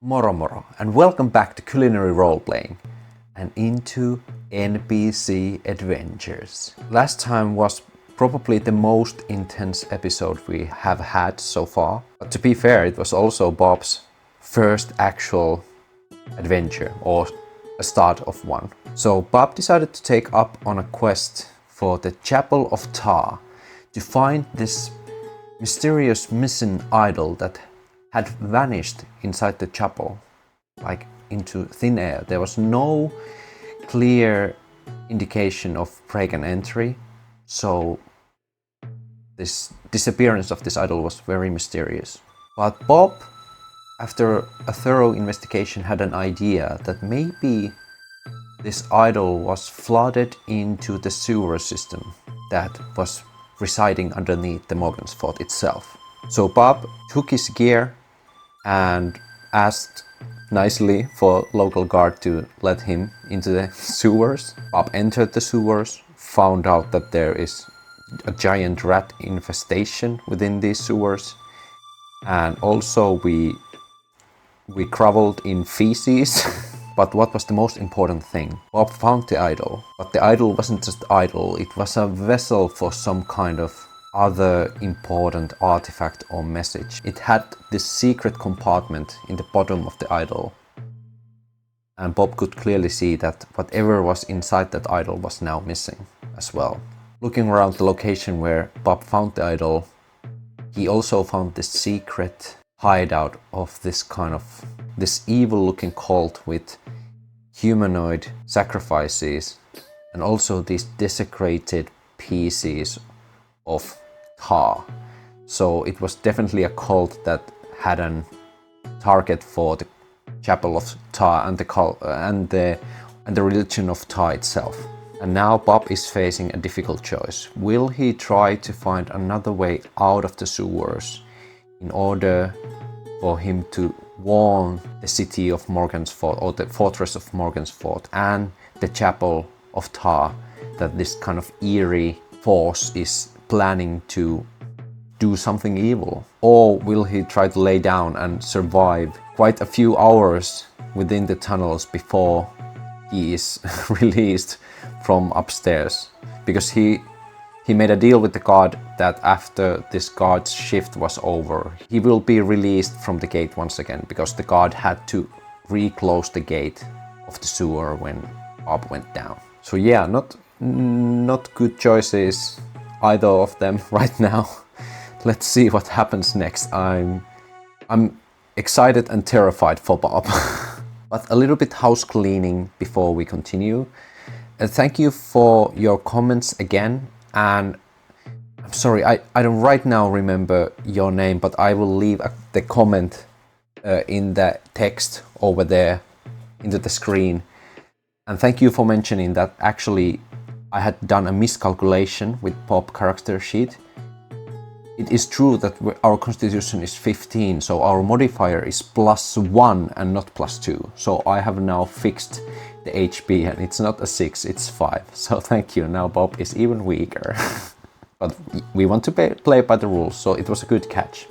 Moro moro, and welcome back to Culinary Roleplaying and into NPC Adventures. Last time was probably the most intense episode we have had so far, but to be fair, it was also Bob's first actual adventure, or a start of one. So Bob decided to take up on a quest for the Chapel of Tar to find this mysterious missing idol that had vanished inside the chapel, like into thin air. There was no clear indication of break and entry, so this disappearance of this idol was very mysterious. But Bob, after a thorough investigation, had an idea that maybe this idol was flooded into the sewer system that was residing underneath the Morgansfort itself. So Bob took his gear and asked nicely for local guard to let him into the sewers. Bob entered the sewers, found out that there is a giant rat infestation within these sewers, and also we groveled in feces. But what was the most important thing? Bob found the idol, but the idol wasn't just idol, it was a vessel for some kind of other important artifact or message. It had this secret compartment in the bottom of the idol, and Bob could clearly see that whatever was inside that idol was now missing as well. Looking around the location where Bob found the idol, he also found this secret hideout of this evil looking cult with humanoid sacrifices and also these desecrated pieces of tar. So it was definitely a cult that had a target for the Chapel of Tar and the religion of Tar itself. And now Bob is facing a difficult choice. Will he try to find another way out of the sewers in order for him to warn the city of Morgansfort, or the fortress of Morgansfort, and the Chapel of Tar that this kind of eerie force is planning to do something evil? Or will he try to lay down and survive quite a few hours within the tunnels before he is released from upstairs? Because he made a deal with the guard that after this guard's shift was over, he will be released from the gate once again, because the guard had to reclose the gate of the sewer when Bob went down. So yeah, not good choices, either of them right now. Let's see what happens next. I'm excited and terrified for Bob. But a little bit house cleaning before we continue. Thank you for your comments again, and I'm sorry, I don't right now remember your name, but I will leave the comment in the text over there into the screen. And thank you for mentioning that actually I had done a miscalculation with Bob character sheet. It is true that our constitution is 15, so our modifier is +1 and not +2. So I have now fixed the HP, and it's not a 6, it's 5. So thank you, now Bob is even weaker. But we want to play by the rules, so it was a good catch.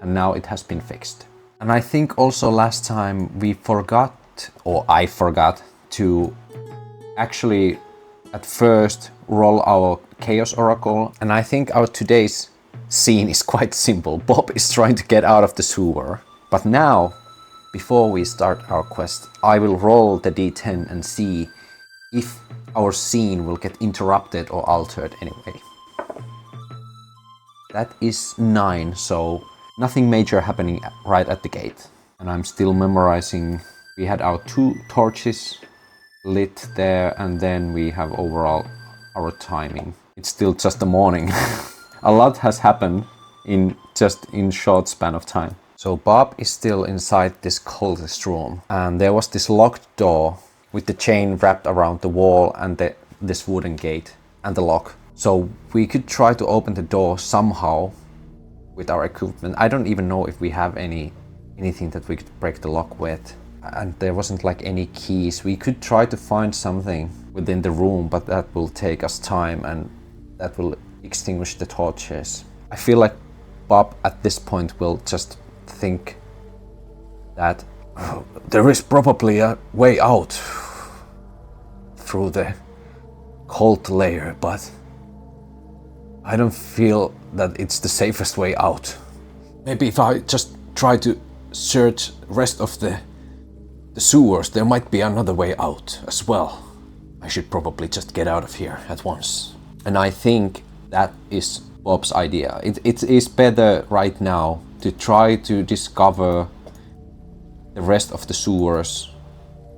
And now it has been fixed. And I think also last time we forgot, or I forgot, to actually at first roll our Chaos Oracle. And I think our today's scene is quite simple. Bob is trying to get out of the sewer. But now, before we start our quest, I will roll the d10 and see if our scene will get interrupted or altered anyway. That is 9, so nothing major happening right at the gate. And I'm still memorizing. We had our 2 torches lit there, and then we have overall our timing. It's still just the morning. A lot has happened in short span of time. So Bob is still inside this cultist room, and there was this locked door with the chain wrapped around the wall and this wooden gate and the lock. So we could try to open the door somehow with our equipment. I don't even know if we have anything that we could break the lock with. And there wasn't like any keys. We could try to find something within the room, but that will take us time and that will extinguish the torches. I feel like Bob at this point will just think that There is probably a way out through the cold layer, but I don't feel that it's the safest way out. Maybe if I just try to search rest of the sewers, there might be another way out as well. I should probably just get out of here at once. And I think that is Bob's idea. It is better right now to try to discover the rest of the sewers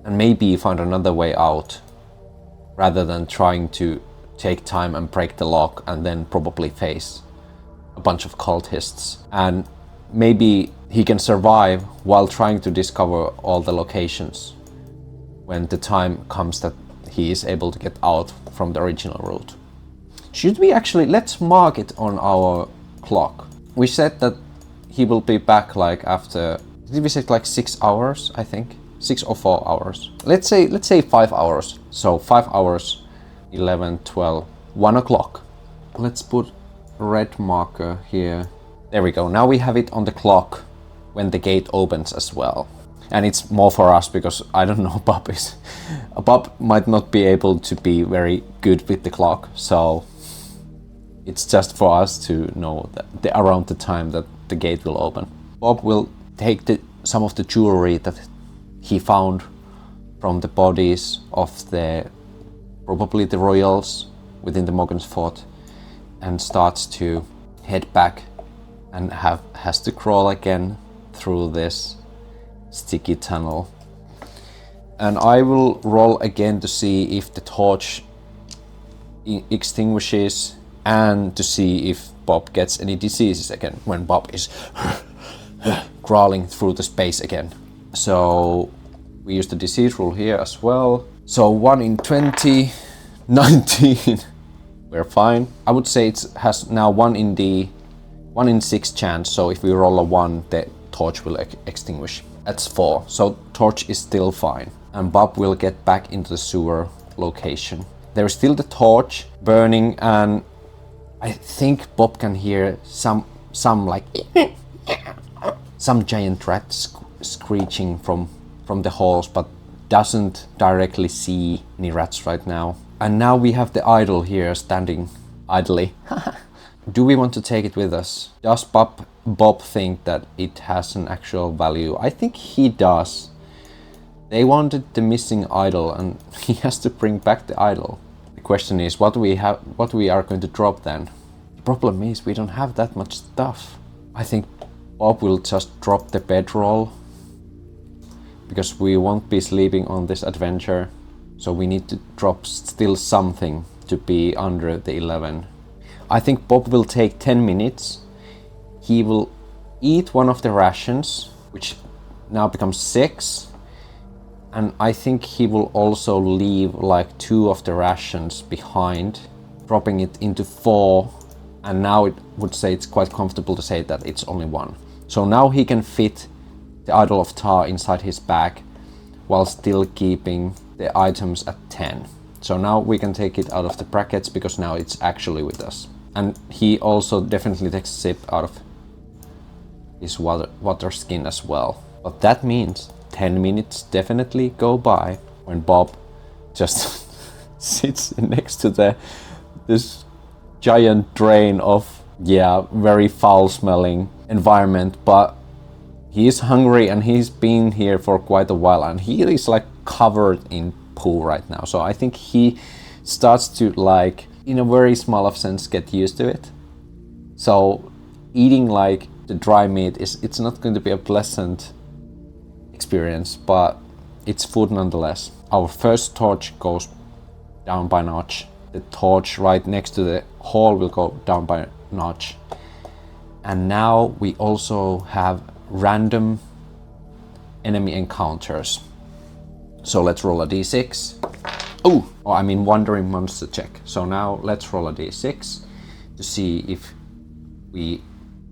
and maybe find another way out, rather than trying to take time and break the lock and then probably face a bunch of cultists. And maybe he can survive while trying to discover all the locations when the time comes that he is able to get out from the original route. Should we actually, let's mark it on our clock. We said that he will be back like after, did we say like 6 hours, I think? 6 or 4 hours. Let's say 5 hours. So 5 hours, 11, 12, 1 o'clock. Let's put a red marker here. There we go. Now we have it on the clock when the gate opens as well. And it's more for us because I don't know, Bob might not be able to be very good with the clock. So it's just for us to know that around the time that the gate will open. Bob will take some of the jewelry that he found from the bodies of probably the royals within the Morgansfort, and starts to head back and has to crawl again through this sticky tunnel. And I will roll again to see if the torch extinguishes and to see if Bob gets any diseases again when Bob is crawling through the space again. So we use the disease rule here as well. So 1 in 20, 19. We're fine. I would say it has now 1 in 6 chance. So if we roll a 1, the torch will extinguish. That's 4. So torch is still fine. And Bob will get back into the sewer location. There is still the torch burning, and I think Bob can hear some like some giant rat screeching from the halls, but doesn't directly see any rats right now. And now we have the idol here standing idly. Do we want to take it with us? Does Bob think that it has an actual value? I think he does. They wanted the missing idol and he has to bring back the idol. The question is what we are going to drop then. The problem is we don't have that much stuff. I think Bob will just drop the bedroll because we won't be sleeping on this adventure. So we need to drop still something to be under the 11. I think Bob will take 10 minutes. He will eat one of the rations, which now becomes 6. And I think he will also leave like 2 of the rations behind, dropping it into 4. And now it would say it's quite comfortable to say that it's only 1. So now he can fit the Idol of Tar inside his bag while still keeping the items at 10. So now we can take it out of the brackets because now it's actually with us. And he also definitely takes a sip out of his water skin as well. But that means 10 minutes definitely go by when Bob just sits next to this giant drain of very foul smelling environment, but he is hungry and he's been here for quite a while and he is like covered in poo right now. So I think he starts to like, in a very small of sense, get used to it. So eating like the dry meat it's not going to be a pleasant experience, but it's food nonetheless. Our first torch goes down by a notch. The torch right next to the hall will go down by a notch. And now we also have random enemy encounters. So let's roll a d6. Wandering monster check. So now let's roll a d6 to see if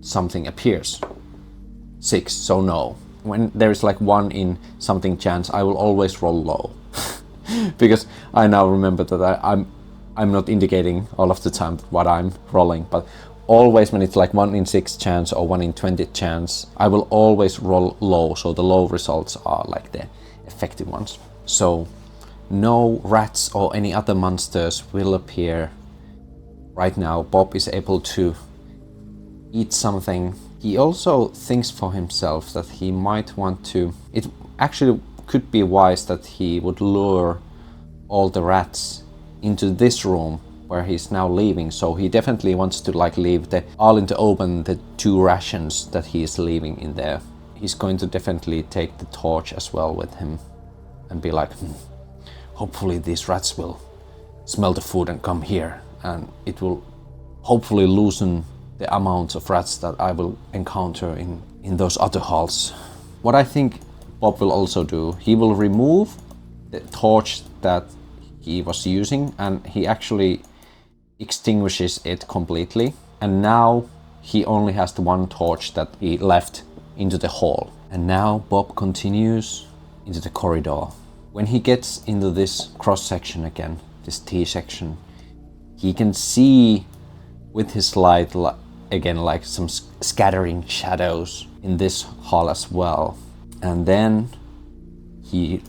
something appears. 6, so no. When there's like 1 in something chance, I will always roll low. Because I now remember that I'm not indicating all of the time what I'm rolling, but always, when it's like 1 in 6 chance or 1 in 20 chance, I will always roll low, so the low results are like the effective ones. So no rats or any other monsters will appear. Right now Bob is able to eat something. He also thinks for himself that he might want to, it actually could be wise that he would lure all the rats into this room where he's now leaving. So he definitely wants to like leave the all into open, the 2 rations that he is leaving in there. He's going to definitely take the torch as well with him and be like, hopefully these rats will smell the food and come here, and it will hopefully loosen the amount of rats that I will encounter in those other halls. What I think Bob will also do, he will remove the torch that he was using and he actually extinguishes it completely, and now he only has the 1 torch that he left into the hall. And now Bob continues into the corridor. When he gets into this cross section again, this T section, he can see with his light again like some scattering shadows in this hall as well. And then he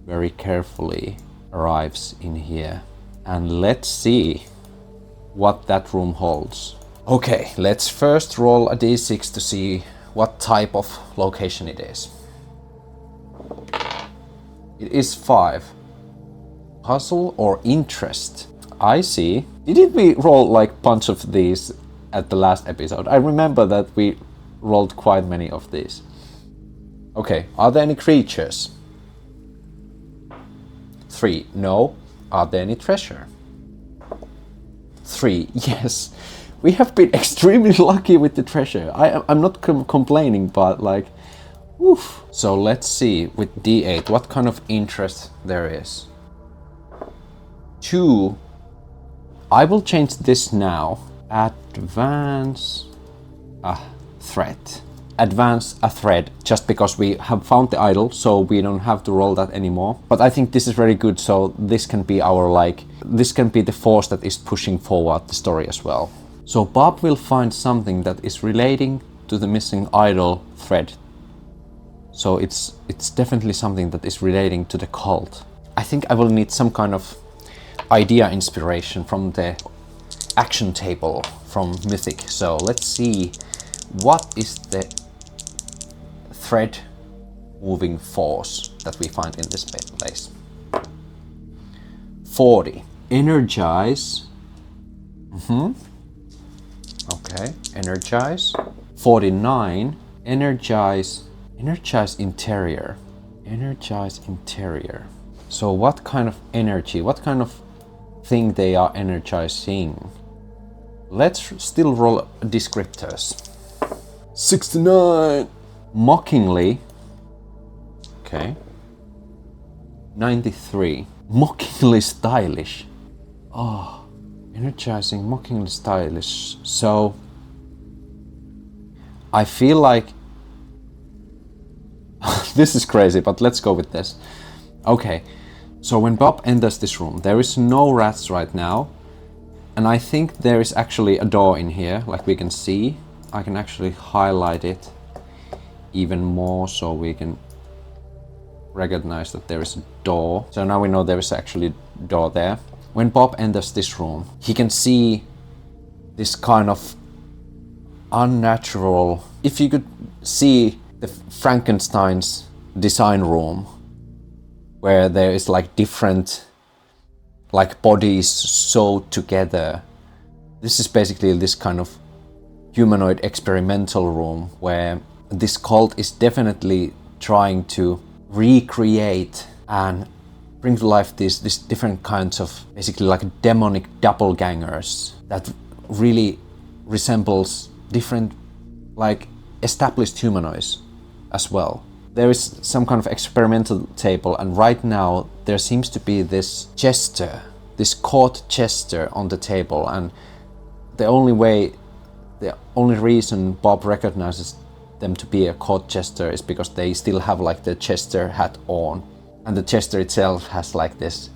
very carefully arrives in here, and let's see what that room holds. Okay, let's first roll a d6 to see what type of location it is. It is 5. Puzzle or interest? I see. Didn't we roll like a bunch of these at the last episode? I remember that we rolled quite many of these. Okay, are there any creatures? 3, no. Are there any treasure? 3, yes. We have been extremely lucky with the treasure. I'm not complaining, but like, oof. So let's see with D8 what kind of interest there is. 2. I will change this now. Advance a threat. Advance a thread, just because we have found the idol, so we don't have to roll that anymore. But I think this is very good, so this can be our this can be the force that is pushing forward the story as well. So Bob will find something that is relating to the missing idol thread. So it's definitely something that is relating to the cult. I think I will need some kind of idea inspiration from the action table from Mythic. So let's see, what is the thread moving force that we find in this place? 40. Energize. Okay, energize. 49. Energize. Energize interior. Energize interior. So what kind of energy, what kind of thing they are energizing? Let's still roll descriptors. 69. Mockingly. Okay. 93. Mockingly stylish. Oh, energizing, mockingly stylish. So I feel like this is crazy, but let's go with this. Okay, so when Bob enters this room, there is no rats right now, and I think there is actually a door in here, like we can see. I can actually highlight it even more so we can recognize that there is a door. So now we know there is actually a door there. When Bob enters this room, he can see this kind of unnatural, if you could see the Frankenstein's design room, where there is like different like bodies sewed together. This is basically this kind of humanoid experimental room where this cult is definitely trying to recreate and bring to life these different kinds of basically like demonic doppelgangers that really resembles different like established humanoids as well. There is some kind of experimental table, and right now there seems to be this jester, this court jester on the table, and the only reason Bob recognizes them to be a court jester is because they still have like the jester hat on, and the jester itself has like this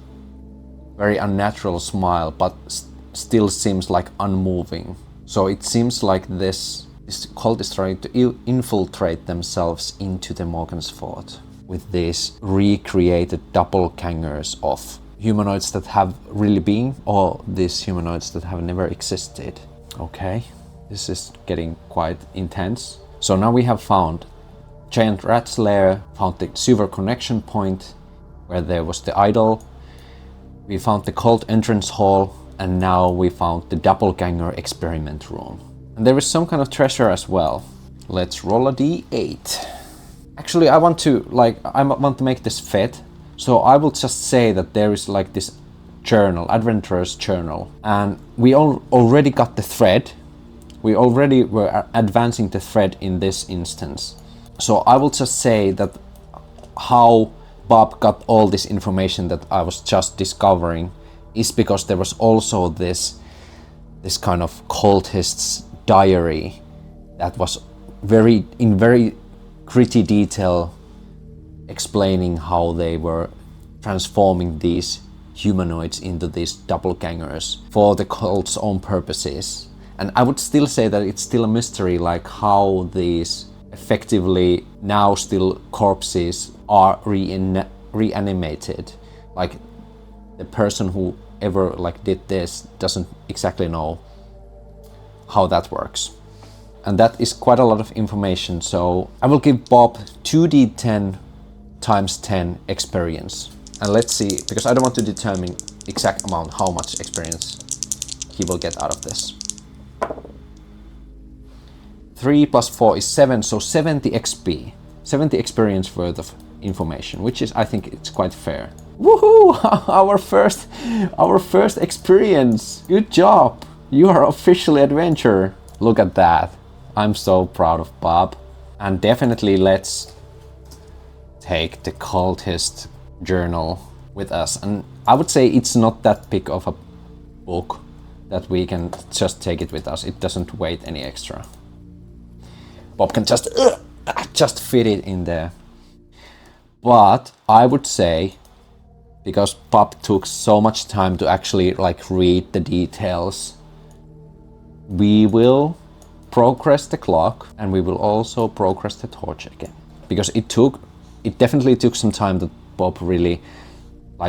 very unnatural smile, but still seems like unmoving. So it seems like this cult is trying to infiltrate themselves into the Morgansfort with these recreated doppelgangers of humanoids that have really been, or these humanoids that have never existed. Okay, this is getting quite intense. So now we have found giant rat's lair, found the sewer connection point where there was the idol, we found the cult entrance hall, and now we found the doppelganger experiment room. And there is some kind of treasure as well. Let's roll a d8. Actually, I want to make this fit. So I will just say that there is like this journal, adventurer's journal, and we already got the thread. We already were advancing the thread in this instance. So I will just say that how Bob got all this information that I was just discovering is because there was also this kind of cultist's diary that was in very gritty detail explaining how they were transforming these humanoids into these doppelgangers for the cult's own purposes. And I would still say that it's still a mystery, like how these effectively now still corpses are reanimated. Like the person who ever did this doesn't exactly know how that works. And that is quite a lot of information, so I will give Bob 2d10 times 10 experience. And let's see, because I don't want to determine exact amount how much experience he will get out of this. 3 plus 4 is 7, so 70 XP. 70 experience worth of information, which is, I think it's quite fair. Woohoo! Our first experience! Good job! You are officially adventurer. Look at that. I'm so proud of Bob. And definitely let's take the cultist journal with us. And I would say it's not that big of a book that we can just take it with us. It doesn't weigh any extra. Bob can just fit it in there. But I would say, because Bob took so much time to actually read the details, we will progress the clock, and we will also progress the torch again. Because it definitely took some time that Bob really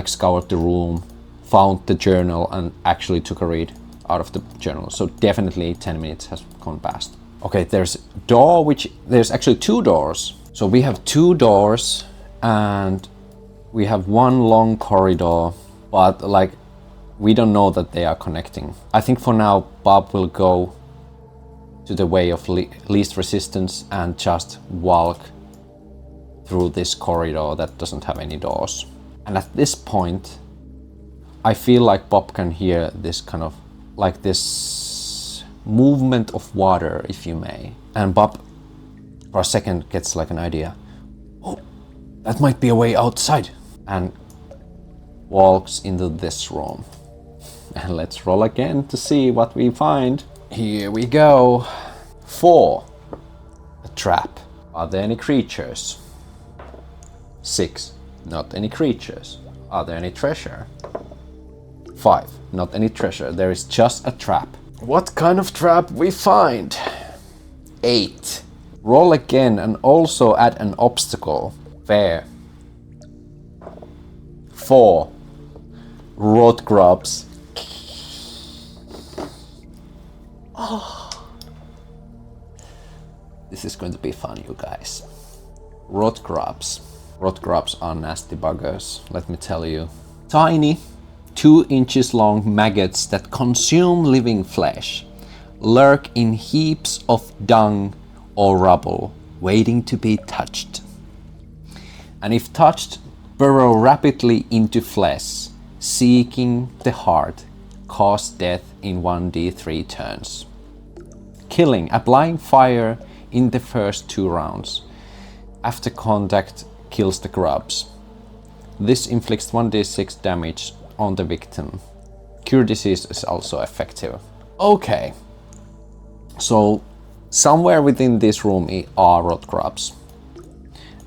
scoured the room, found the journal, and actually took a read out of the journal. So definitely 10 minutes has gone past. Okay, there's a door, there's actually 2 doors. So we have 2 doors and we have 1 long corridor, but we don't know that they are connecting. I think for now Bob will go to the way of least resistance and just walk through this corridor that doesn't have any doors. And at this point, I feel like Bob can hear this kind of this movement of water, if you may. And Bob, for a second, gets an idea. Oh, that might be a way outside. And walks into this room. And let's roll again to see what we find. Here we go. 4. A trap. Are there any creatures? 6. Not any creatures. Are there any treasure? 5. Not any treasure. There is just a trap. What kind of trap we find? 8. Roll again and also add an obstacle. Fair. 4. Rot grubs. Oh. This is going to be fun, you guys. Rot grubs. Rot grubs are nasty buggers, let me tell you. Tiny, 2 inches long maggots that consume living flesh, lurk in heaps of dung or rubble, waiting to be touched. And if touched, burrow rapidly into flesh, seeking the heart, cause death in 1d3 turns. Killing, applying fire in the first 2 rounds. After contact, kills the grubs. This inflicts 1d6 damage on the victim. Cure disease is also effective. Okay, so somewhere within this room are rot grubs.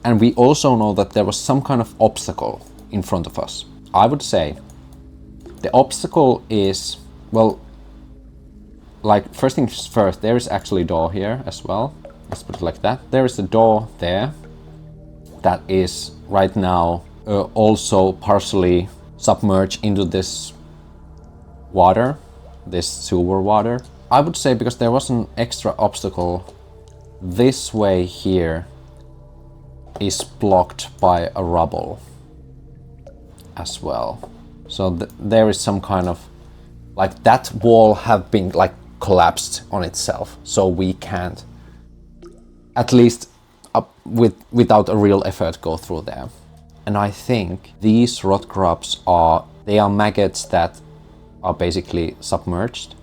And we also know that there was some kind of obstacle in front of us. I would say the obstacle is, well, like, first things first, there is actually a door here as well. Let's put it like that. There is a door there that is right now also partially submerged into this water, this sewer water. I would say because there was an extra obstacle, this way here is blocked by a rubble as well. So there is some kind of, like, that wall have been like collapsed on itself, so we can't, at least without a real effort, go through there. And I think these rot grubs they are maggots that are basically submerged.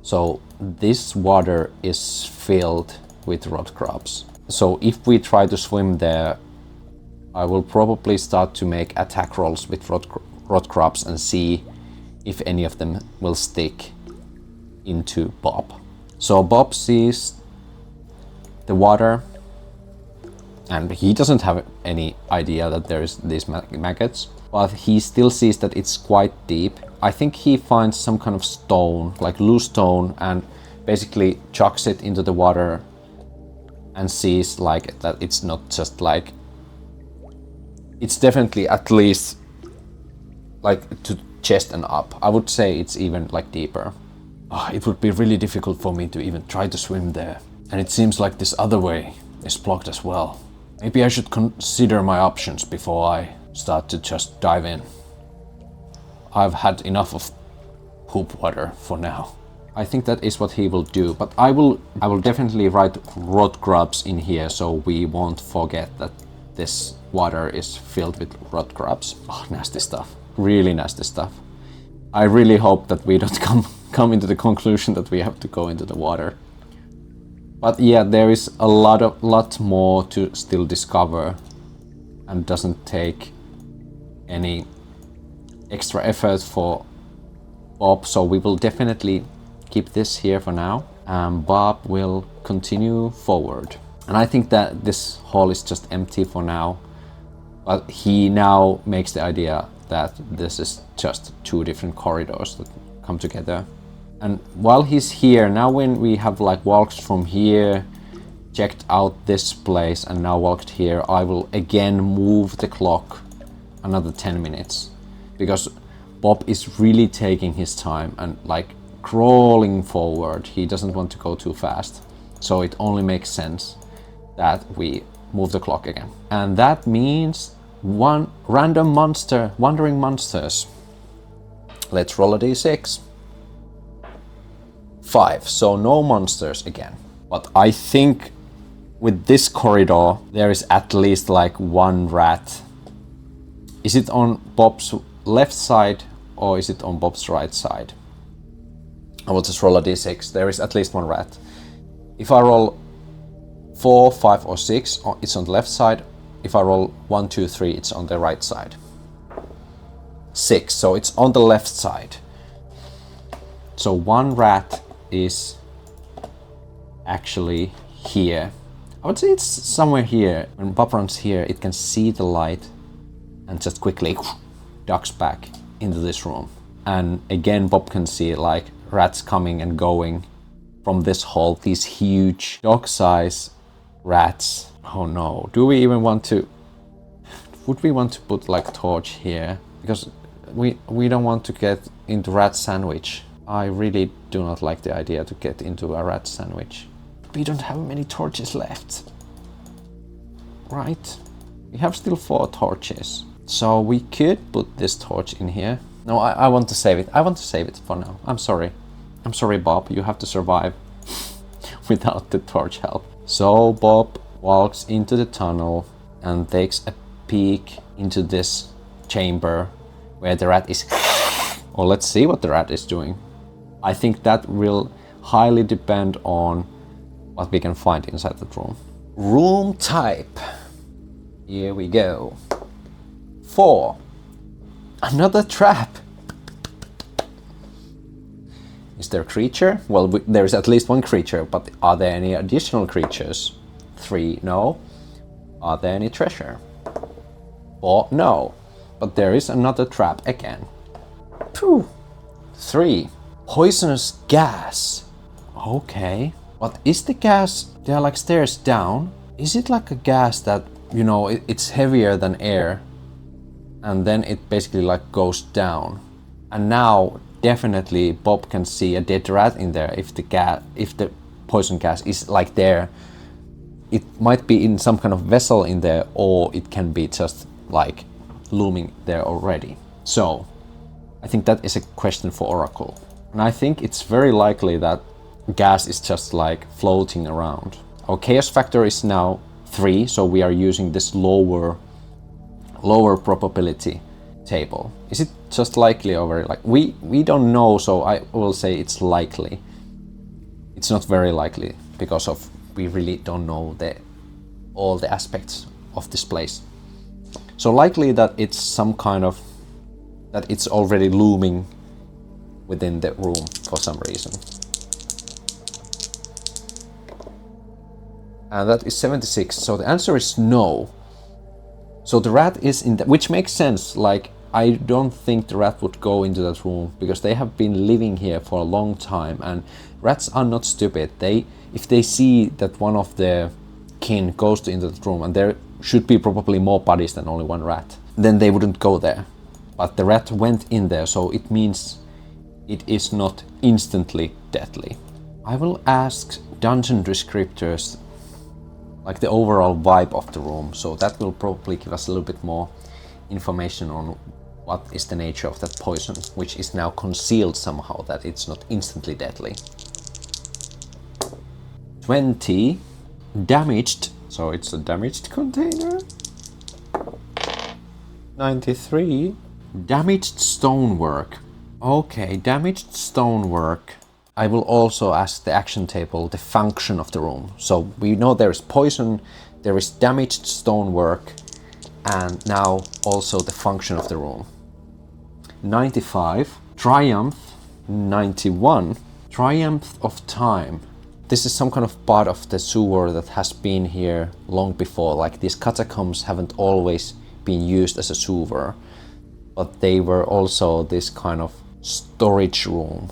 So this water is filled with rot grubs. So if we try to swim there, I will probably start to make attack rolls with rot grubs and see if any of them will stick into Bob. So Bob sees the water, and he doesn't have any idea that there is these maggots, but he still sees that it's quite deep. I think he finds some kind of stone, like loose stone, and basically chucks it into the water and sees like that it's not just like, it's definitely at least like to chest and up. I would say it's even like deeper. Oh, it would be really difficult for me to even try to swim there. And it seems like this other way is blocked as well. Maybe I should consider my options before I start to just dive in. I've had enough of poop water for now. I think that is what he will do, but I will definitely write rot grubs in here so we won't forget that this water is filled with rot grubs. Oh, nasty stuff. Really nasty stuff. I really hope that we don't come into the conclusion that we have to go into the water. But yeah, there is a lot more to still discover, and doesn't take any extra effort for Bob, so we will definitely keep this here for now. Bob will continue forward. And I think that this hall is just empty for now, but he now makes the idea that this is just two different corridors that come together. And while he's here, now when we have like walked from here, checked out this place, and now walked here, I will again move the clock another 10 minutes. Because Bob is really taking his time and like crawling forward. He doesn't want to go too fast. So it only makes sense that we move the clock again. And that means one random monster, wandering monsters. Let's roll a d6. 5, so no monsters again. But I think with this corridor there is at least like one rat. Is it on Bob's left side or is it on Bob's right side? I will just roll a d6. There is at least one rat. If I roll 4, 5 or 6, it's on the left side. If I roll 1, 2, 3, it's on the right side. 6, so it's on the left side. So one rat is actually here. I would say it's somewhere here. When Bob runs here, it can see the light and just quickly ducks back into this room. And again, Bob can see like rats coming and going from this hall. These huge dog-sized rats. Oh no, do we even want to... Would we want to put like a torch here? Because we don't want to get into rat sandwich. I really do not like the idea to get into a rat sandwich. We don't have many torches left. Right? We have still 4 torches. So we could put this torch in here. No, I want to save it. I want to save it for now. I'm sorry. I'm sorry, Bob. You have to survive without the torch help. So Bob walks into the tunnel and takes a peek into this chamber where the rat is... Well, let's see what the rat is doing. I think that will highly depend on what we can find inside the room. Room type. Here we go. 4. Another trap. Is there a creature? Well, there is at least one creature, but are there any additional creatures? 3, no. Are there any treasure? 4, no. But there is another trap again. 2. 3. Poisonous gas. Okay. But is the gas, there are like stairs down. Is it like a gas that, you know, it's heavier than air and then it basically like goes down? And now definitely Bob can see a dead rat in there if the poison gas is like there. It might be in some kind of vessel in there, or it can be just like looming there already. So I think that is a question for Oracle. And I think it's very likely that gas is just like floating around. Our chaos factor is now 3, so we are using this lower probability table. Is it just likely or very likely? We don't know, so I will say it's likely. It's not very likely because of we really don't know all the aspects of this place. So likely that it's some kind of, that it's already looming within the room for some reason. And that is 76, so the answer is no. So the rat is in which makes sense, like I don't think the rat would go into that room because they have been living here for a long time, and rats are not stupid. If they see that one of their kin goes into that room and there should be probably more bodies than only one rat, then they wouldn't go there. But the rat went in there, so it means it is not instantly deadly. I will ask dungeon descriptors like the overall vibe of the room, so that will probably give us a little bit more information on what is the nature of that poison, which is now concealed somehow, that it's not instantly deadly. 20 damaged, so it's a damaged container. 93 damaged stonework. Okay, damaged stonework. I will also ask the action table the function of the room. So we know there is poison, there is damaged stonework, and now also the function of the room. 95 triumph. 91 triumph of time. This is some kind of part of the sewer that has been here long before. Like these catacombs haven't always been used as a sewer, but they were also this kind of storage room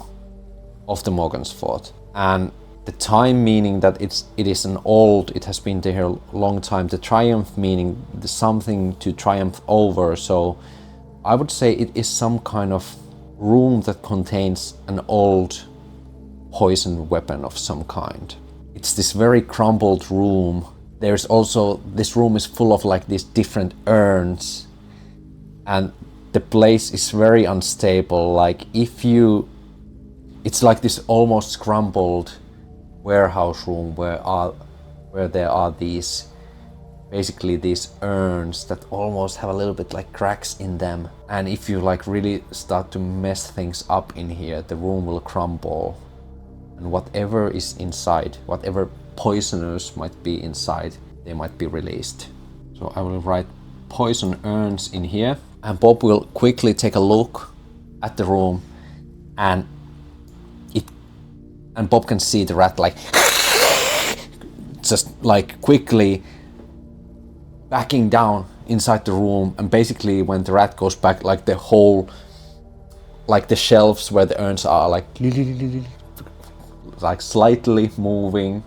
of the Morgansfort. And the time meaning that it has been there a long time. The triumph meaning something to triumph over. So I would say it is some kind of room that contains an old poison weapon of some kind. It's this very crumbled room. There's also, this room is full of like these different urns, and the place is very unstable. Like it's like this almost crumbled warehouse room where there are these, basically these urns that almost have a little bit like cracks in them. And if you like really start to mess things up in here, the room will crumble. And whatever is inside, whatever poisoners might be inside, they might be released. So I will write poison urns in here. And Bob will quickly take a look at the room, and Bob can see the rat like just like quickly backing down inside the room. And basically when the rat goes back, like the whole, like the shelves where the urns are like slightly moving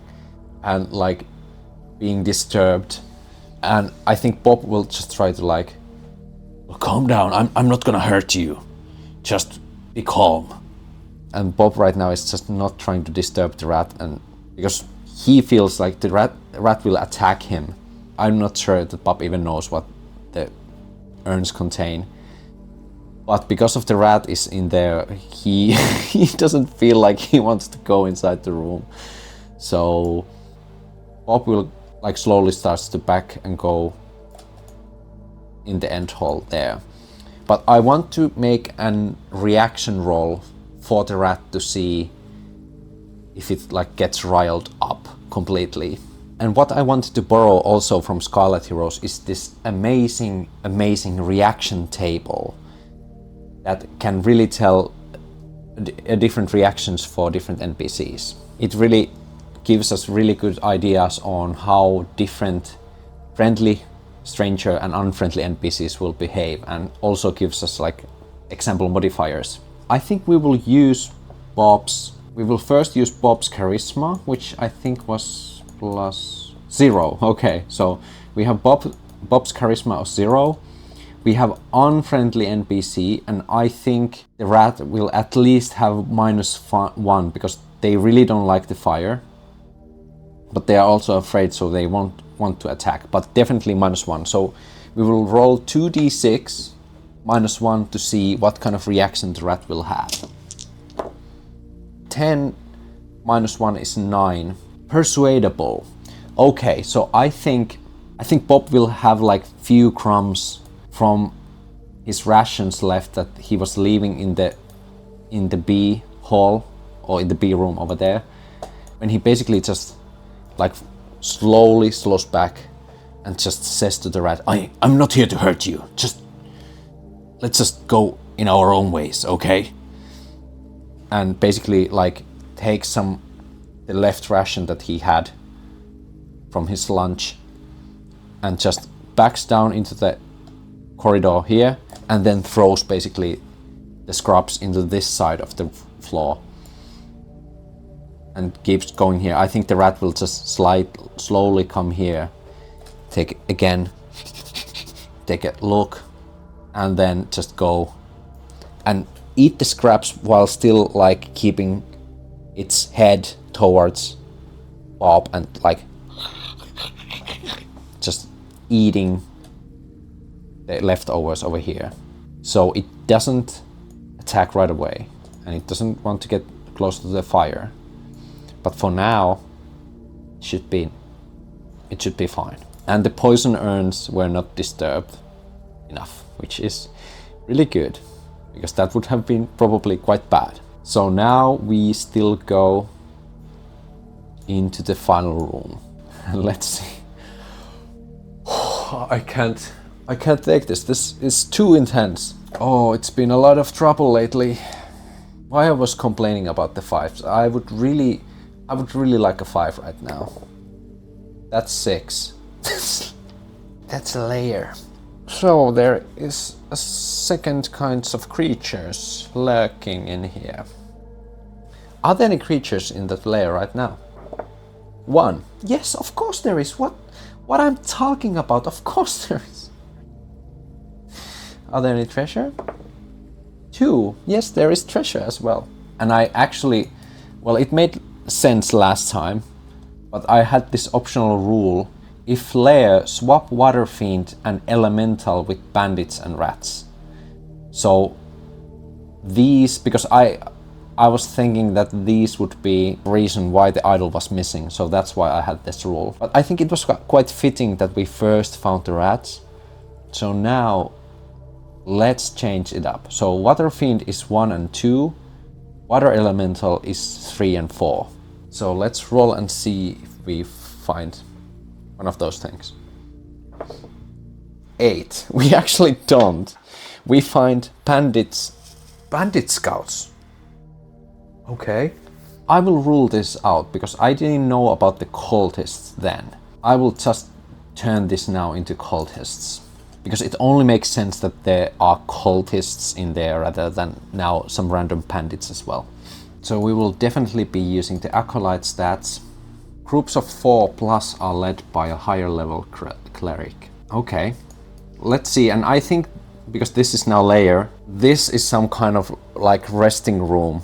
and like being disturbed. And I think Bob will just try to like, well, calm down, I'm not gonna hurt you, just be calm. And Bob right now is just not trying to disturb the rat, and because he feels like the rat will attack him. I'm not sure that Bob even knows what the urns contain. But because of the rat is in there, he doesn't feel like he wants to go inside the room. So Bob will like slowly starts to back and go in the end hall there. But I want to make an reaction roll for the rat to see if it like gets riled up completely. And what I wanted to borrow also from Scarlet Heroes is this amazing reaction table that can really tell different reactions for different NPCs. It really gives us really good ideas on how different friendly, stranger and unfriendly NPCs will behave, and also gives us like example modifiers. I think we will use Bob's We will first use Bob's charisma, which I think was +0. Okay, so we have Bob's charisma of 0. We have unfriendly NPC, and I think the rat will at least have -1 because they really don't like the fire. But they are also afraid, so they won't want to attack, but definitely -1. So we will roll 2d6 -1 to see what kind of reaction the rat will have. 10 -1 is 9. Persuadable. Okay, so I think Bob will have like few crumbs from his rations left that he was leaving in the B hall or in the B room over there, when he basically just like slowly slows back and just says to the rat, I'm not here to hurt you. Let's just go in our own ways, okay? And basically like takes the left ration that he had from his lunch and just backs down into the corridor here and then throws basically the scraps into this side of the floor and keeps going here. I think the rat will just slowly come here, take a look, and then just go and eat the scraps while still like keeping its head towards Bob and like just eating the leftovers over here. So it doesn't attack right away and it doesn't want to get close to the fire. But for now, it should be fine. And the poison urns were not disturbed enough, which is really good, because that would have been probably quite bad. So now we still go into the final room. Let's see. I can't take this. This is too intense. Oh, it's been a lot of trouble lately. Why I was complaining about the 5s. I would really like a 5 right now. That's 6. That's a layer. So there is a second kinds of creatures lurking in here. Are there any creatures in that layer right now? 1. Yes, of course there is. What I'm talking about, of course there is. Are there any treasure? 2. Yes, there is treasure as well. And I actually, well, it made sense last time, but I had this optional rule. If lair, swap Water Fiend and Elemental with bandits and rats. So these, because I was thinking that these would be the reason why the idol was missing, so that's why I had this rule. But I think it was quite fitting that we first found the rats. So now let's change it up. So Water Fiend is 1 and 2, Water Elemental is 3 and 4. So let's roll and see if we find one of those things. 8. We actually don't. We find bandit scouts. Okay. I will rule this out because I didn't know about the cultists then. I will just turn this now into cultists, because it only makes sense that there are cultists in there rather than now some random bandits as well. So we will definitely be using the acolyte stats. Groups of 4+ are led by a higher level cleric. Okay, let's see. And I think because this is now layer, this is some kind of like resting room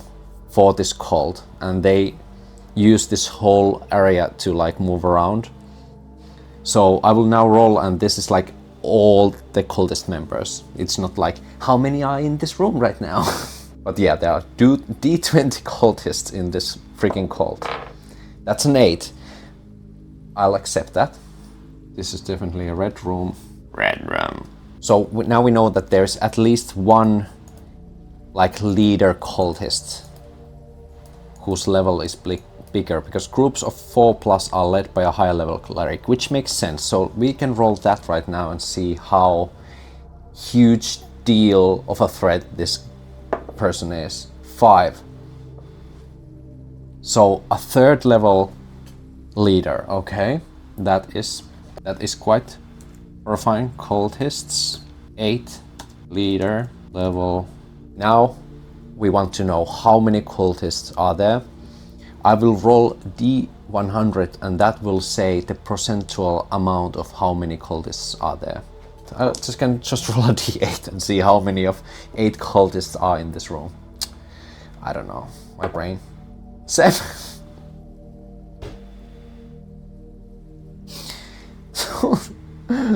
for this cult, and they use this whole area to like move around. So I will now roll, and this is like all the cultist members. It's not like how many are in this room right now. But yeah, there are D20 cultists in this freaking cult. That's an 8. I'll accept that. This is definitely a red room. Red room. So now we know that there's at least one like leader cultist whose level is bigger, because groups of 4+ are led by a higher level cleric, which makes sense. So we can roll that right now and see how huge deal of a threat this person is. 5. So a 3rd level leader. Okay, that is quite horrifying. Cultists. 8 leader level. Now we want to know how many cultists are there. I will roll D100 and that will say the percentual amount of how many cultists are there. I can just roll a D8 and see how many of 8 cultists are in this room. I don't know, my brain. 7.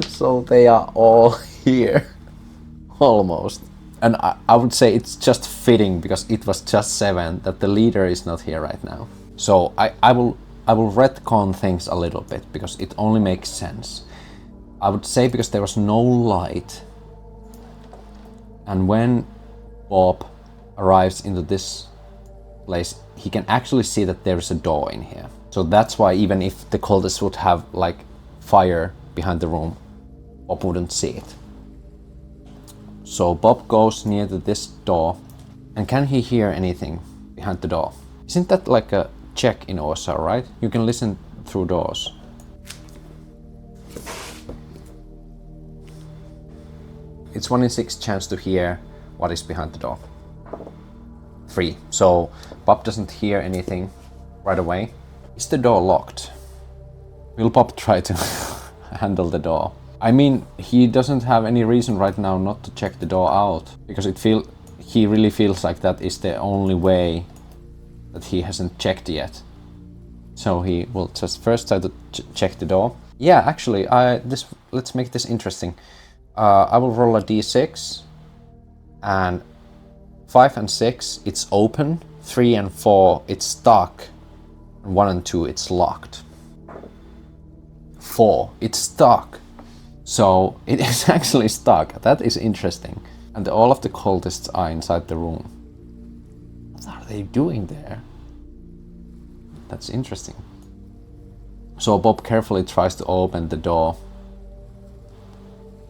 So they are all here, almost. And I would say it's just fitting, because it was just 7, that the leader is not here right now. So I will retcon things a little bit, because it only makes sense. I would say because there was no light, and when Bob arrives into this place, he can actually see that there is a door in here. So that's why even if the cultists would have like fire behind the room, Bob wouldn't see it. So Bob goes near to this door, and can he hear anything behind the door? Isn't that like a check in OSR, right? You can listen through doors. It's 1 in 6 chance to hear what is behind the door. 3. So Bob doesn't hear anything right away. Is the door locked? Will Bob try to handle the door? I mean, he doesn't have any reason right now not to check the door out, because he really feels like that is the only way that he hasn't checked yet. So he will just first try to check the door. Yeah, actually, let's make this interesting. I will roll a d6, and 5 and 6 it's open, 3 and 4 it's stuck, and 1 and 2 it's locked. 4 it's stuck, so it is actually stuck. That is interesting. And all of the cultists are inside the room. What are they doing there? That's interesting. So Bob carefully tries to open the door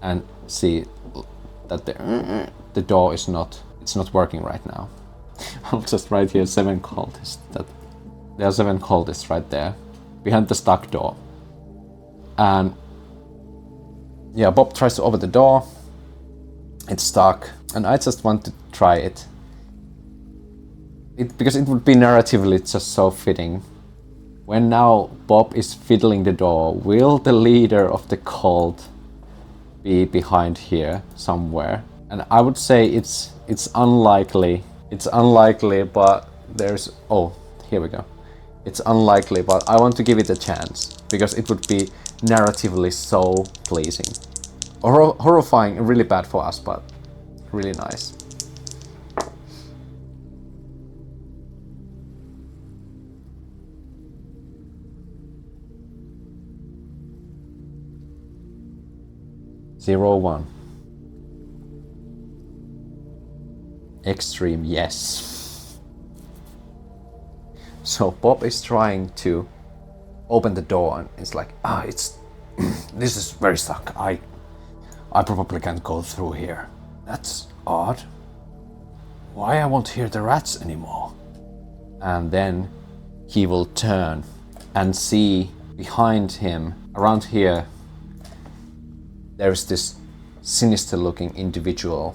and see that the door is not working right now. I'll just write here 7 cultists. There are 7 cultists right there behind the stuck door. And yeah, Bob tries to open the door. It's stuck, and I just want to try it. Because it would be narratively just so fitting. When now Bob is fiddling the door, will the leader of the cult be behind here somewhere? And I would say it's unlikely. It's unlikely, but there's... Oh, here we go. It's unlikely, but I want to give it a chance, because it would be narratively so pleasing. Horrifying and really bad for us, but really nice. Zero, 1. Extreme, yes. So Bob is trying to open the door, and it's like, this is very stuck. I probably can't go through here. That's odd. Why I won't hear the rats anymore? And then he will turn and see behind him, around here, there's this sinister looking individual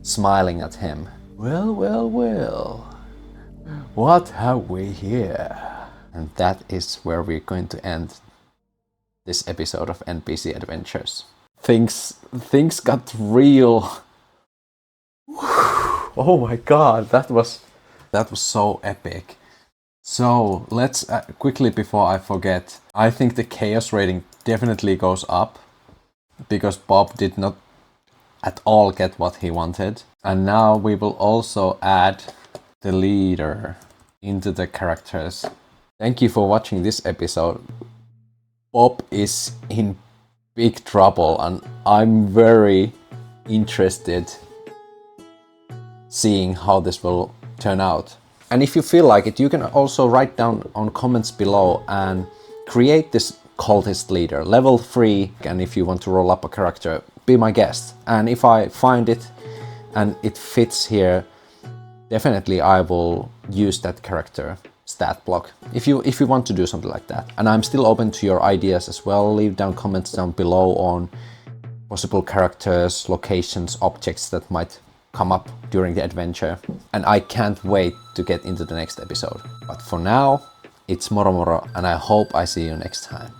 smiling at him. Well, well, well. What have we here? And that is where we're going to end this episode of NPC Adventures. Things got real. Oh my god, that was so epic. So let's quickly, before I forget, I think the chaos rating definitely goes up, because Bob did not at all get what he wanted. And now we will also add the leader into the characters. Thank you for watching this episode. Bob is in big trouble, and I'm very interested seeing how this will turn out. And if you feel like it, you can also write down on comments below and create this cultist leader, level 3, and if you want to roll up a character, be my guest. And if I find it and it fits here, definitely I will use that character stat block if you want to do something like that. And I'm still open to your ideas as well. Leave down comments down below on possible characters, locations, objects that might come up during the adventure. And I can't wait to get into the next episode. But for now, it's moro moro, and I hope I see you next time.